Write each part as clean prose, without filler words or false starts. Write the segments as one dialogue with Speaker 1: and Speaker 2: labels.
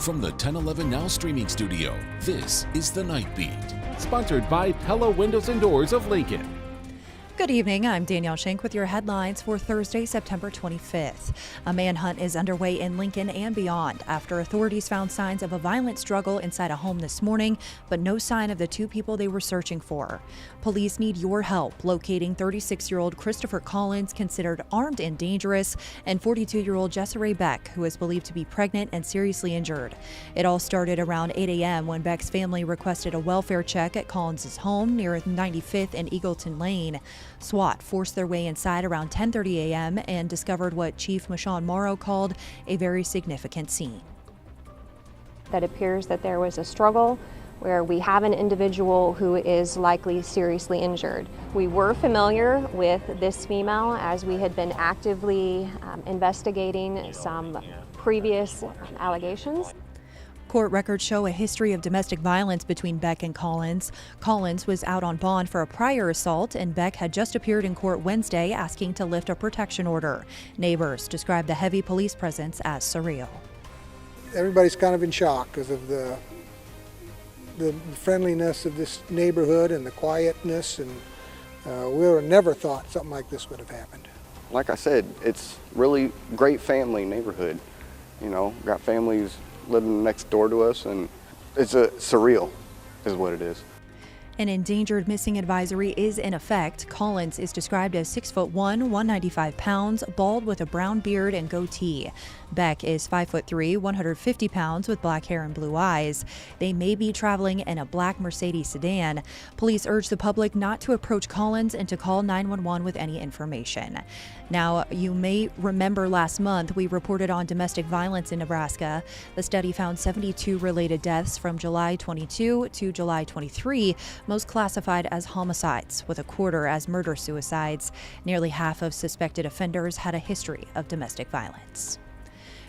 Speaker 1: From the 1011 Now streaming studio, this is The Night Beat.
Speaker 2: Sponsored by Pella Windows and Doors of Lincoln.
Speaker 3: Good evening, I'm Danielle Shenk with your headlines for Thursday, September 25th. A manhunt is underway in Lincoln and beyond after authorities found signs of a violent struggle inside a home this morning, but no sign of the two people they were searching for. Police need your help locating 36-year-old Christopher Collins, considered armed and dangerous, and 42-year-old Jesserae Beck, who is believed to be pregnant and seriously injured. It all started around 8 a.m. when Beck's family requested a welfare check at Collins' home near 95th and Eagleton Lane. SWAT forced their way inside around 10:30 a.m. and discovered what Chief Michonne Morrow called a very significant scene.
Speaker 4: That appears that there was a struggle where we have an individual who is likely seriously injured. We were familiar with this female as we had been actively investigating some previous allegations.
Speaker 3: Court records show a history of domestic violence between Beck and Collins. Collins was out on bond for a prior assault, and Beck had just appeared in court Wednesday asking to lift a protection order. Neighbors described the heavy police presence as surreal.
Speaker 5: Everybody's kind of in shock because of the friendliness of this neighborhood and the quietness, and we would have never thought something like this would have happened.
Speaker 6: Like I said, it's really great family neighborhood. You know, got families living next door to us, and it's surreal is what it is.
Speaker 3: An endangered missing advisory is in effect. Collins is described as 6'1", 195 pounds, bald with a brown beard and goatee. Beck is 5'3", 150 pounds with black hair and blue eyes. They may be traveling in a black Mercedes sedan. Police urge the public not to approach Collins and to call 911 with any information. Now, you may remember last month we reported on domestic violence in Nebraska. The study found 72 related deaths from July 22 to July 23, most classified as homicides, with a quarter as murder-suicides. Nearly half of suspected offenders had a history of domestic violence.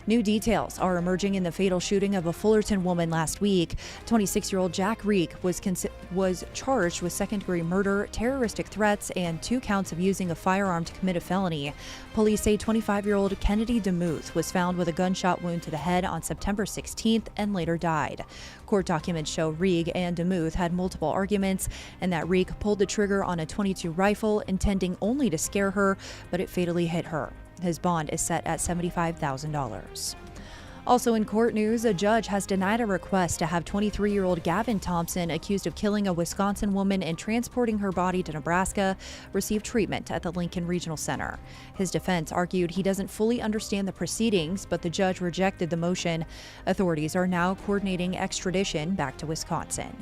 Speaker 3: New details are emerging in the fatal shooting of a Fullerton woman last week. 26-year-old Jack Reek was charged with second-degree murder, terroristic threats, and 2 counts of using a firearm to commit a felony. Police say 25-year-old Kennedy DeMuth was found with a gunshot wound to the head on September 16th and later died. Court documents show Reek and DeMuth had multiple arguments, and that Reek pulled the trigger on a .22 rifle, intending only to scare her, but it fatally hit her. His bond is set at $75,000. Also in court news, a judge has denied a request to have 23-year-old Gavin Thompson, accused of killing a Wisconsin woman and transporting her body to Nebraska, receive treatment at the Lincoln Regional Center. His defense argued he doesn't fully understand the proceedings, but the judge rejected the motion. Authorities are now coordinating extradition back to Wisconsin.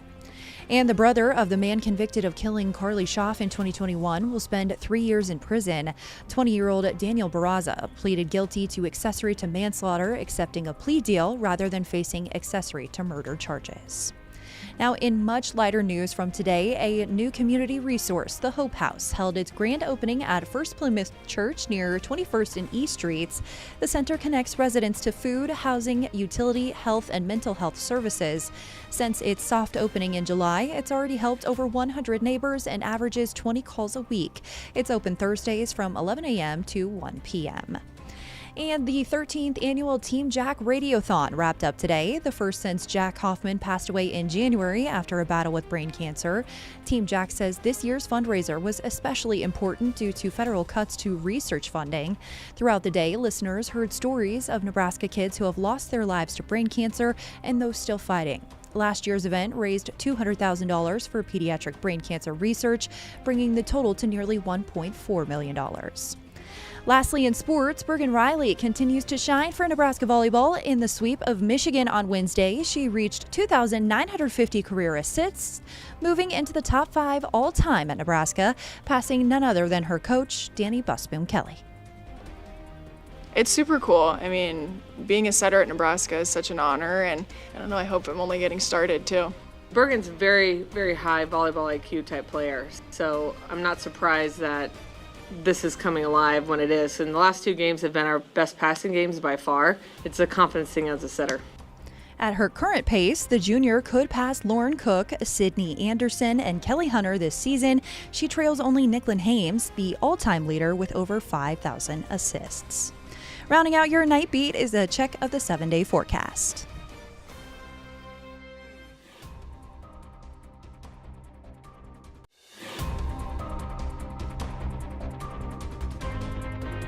Speaker 3: And the brother of the man convicted of killing Carly Schaaf in 2021 will spend 3 years in prison. 20-year-old Danielle Barraza pleaded guilty to accessory to manslaughter, accepting a plea deal rather than facing accessory to murder charges. Now, in much lighter news from today, a new community resource, the Hope House, held its grand opening at First Plymouth Church near 21st and E Streets. The center connects residents to food, housing, utility, health, and mental health services. Since its soft opening in July, it's already helped over 100 neighbors and averages 20 calls a week. It's open Thursdays from 11 a.m. to 1 p.m. And the 13th annual Team Jack Radiothon wrapped up today, the first since Jack Hoffman passed away in January after a battle with brain cancer. Team Jack says this year's fundraiser was especially important due to federal cuts to research funding. Throughout the day, listeners heard stories of Nebraska kids who have lost their lives to brain cancer and those still fighting. Last year's event raised $200,000 for pediatric brain cancer research, bringing the total to nearly $1.4 million. Lastly, in sports, Bergen Riley continues to shine for Nebraska volleyball. In the sweep of Michigan on Wednesday, she reached 2,950 career assists, moving into the top 5 all-time at Nebraska, passing none other than her coach, Danny Busboom Kelly.
Speaker 7: It's super cool. I mean, being a setter at Nebraska is such an honor, and I don't know, I hope I'm only getting started too.
Speaker 8: Bergen's a very, very high volleyball IQ type player, so I'm not surprised that this is coming alive when it is. And the last 2 games have been our best passing games by far. It's a confidence thing as a setter.
Speaker 3: At her current pace, the junior could pass Lauren Cook, Sydney Anderson, and Kelly Hunter this season. She trails only Nicklin Hames, the all-time leader with over 5,000 assists. Rounding out your night beat is a check of the 7-day forecast.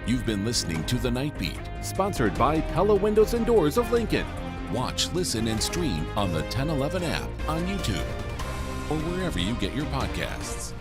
Speaker 1: You've been listening to The Night Beat.
Speaker 2: Sponsored by Pella Windows and Doors of Lincoln.
Speaker 1: Watch, listen, and stream on the 1011 app on YouTube or wherever you get your podcasts.